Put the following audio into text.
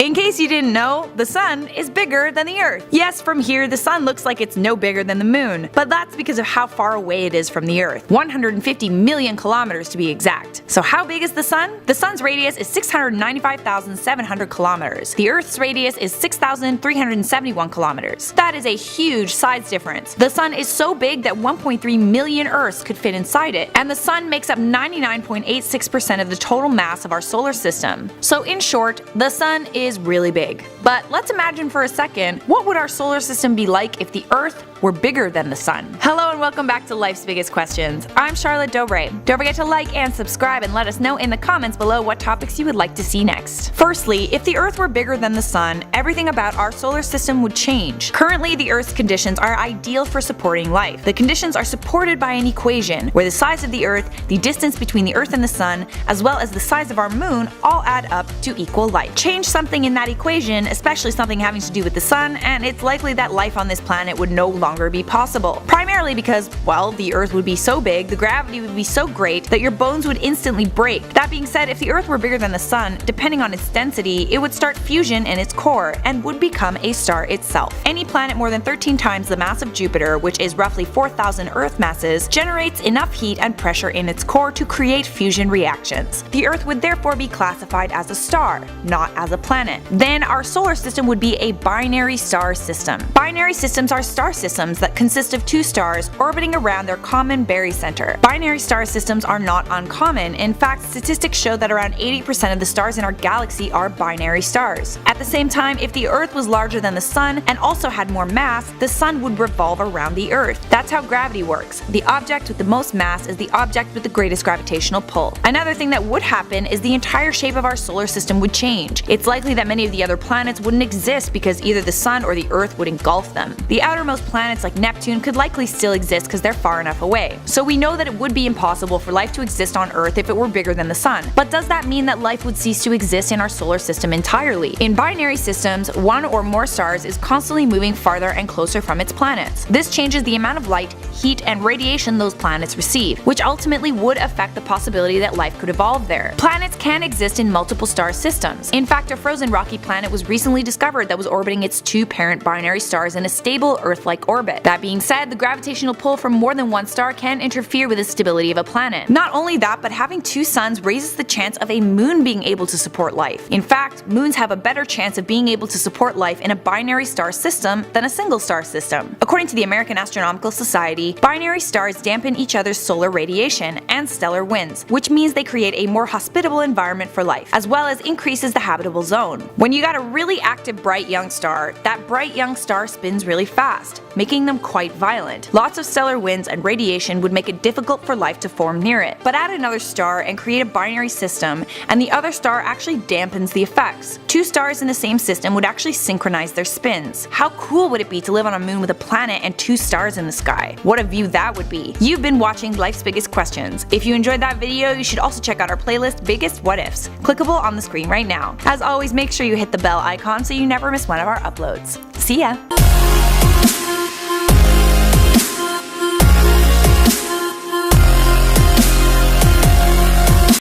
In case you didn't know, the sun is bigger than the Earth. Yes, from here the sun looks like it's no bigger than the moon, but that's because of how far away it is from the Earth, 150 million kilometers to be exact. So how big is the sun? The sun's radius is 695,700 kilometers. The Earth's radius is 6,371 kilometers. That is a huge size difference. The sun is so big that 1.3 million Earths could fit inside it, and the sun makes up 99.86% of the total mass of our solar system. So in short, the sun is really big. But let's imagine for a second, what would our solar system be like if the Earth were bigger than the sun? Hello and welcome back to Life's Biggest Questions. I'm Charlotte Dobre. Don't forget to like and subscribe and let us know in the comments below what topics you would like to see next. Firstly, if the Earth were bigger than the sun, everything about our solar system would change. Currently, the Earth's conditions are ideal for supporting life. The conditions are supported by an equation where the size of the Earth, the distance between the Earth and the sun, as well as the size of our moon all add up to equal life. Change something in that equation, especially something having to do with the sun, and it's likely that life on this planet would no longer be possible. Primarily because, well, the Earth would be so big, the gravity would be so great that your bones would instantly break. That being said, if the Earth were bigger than the sun, depending on its density, it would start fusion in its core and would become a star itself. Any planet more than 13 times the mass of Jupiter, which is roughly 4,000 Earth masses, generates enough heat and pressure in its core to create fusion reactions. The Earth would therefore be classified as a star, not as a planet. Then our solar system would be a binary star system. Binary systems are star systems that consist of two stars orbiting around their common barycenter. Binary star systems are not uncommon. In fact, statistics show that around 80% of the stars in our galaxy are binary stars. At the same time, if the Earth was larger than the sun and also had more mass, the sun would revolve around the Earth. That's how gravity works. The object with the most mass is the object with the greatest gravitational pull. Another thing that would happen is the entire shape of our solar system would change. It's likely that many of the other planets wouldn't exist because either the sun or the Earth would engulf them. The outermost planets like Neptune could likely still exist because they're far enough away. So we know that it would be impossible for life to exist on Earth if it were bigger than the sun. But does that mean that life would cease to exist in our solar system entirely? In binary systems, one or more stars is constantly moving farther and closer from its planets. This changes the amount of light, heat, and radiation those planets receive, which ultimately would affect the possibility that life could evolve there. Planets can exist in multiple star systems. In fact, a frozen rocky planet was recently discovered that was orbiting its two parent binary stars in a stable Earth-like orbit. That being said, the gravitational pull from more than one star can interfere with the stability of a planet. Not only that, but having two suns raises the chance of a moon being able to support life. In fact, moons have a better chance of being able to support life in a binary star system than a single star system. According to the American Astronomical Society, binary stars dampen each other's solar radiation and stellar winds, which means they create a more hospitable environment for life, as well as increases the habitable zone. When you got a really active bright young star, that bright young star spins really fast, making them quite violent. Lots of stellar winds and radiation would make it difficult for life to form near it. But add another star and create a binary system, and the other star actually dampens the effects. Two stars in the same system would actually synchronize their spins. How cool would it be to live on a moon with a planet and two stars in the sky? What a view that would be. You've been watching Life's Biggest Questions. If you enjoyed that video, you should also check out our playlist Biggest What Ifs, clickable on the screen right now. As always, make sure you hit the bell icon so you never miss one of our uploads. See ya!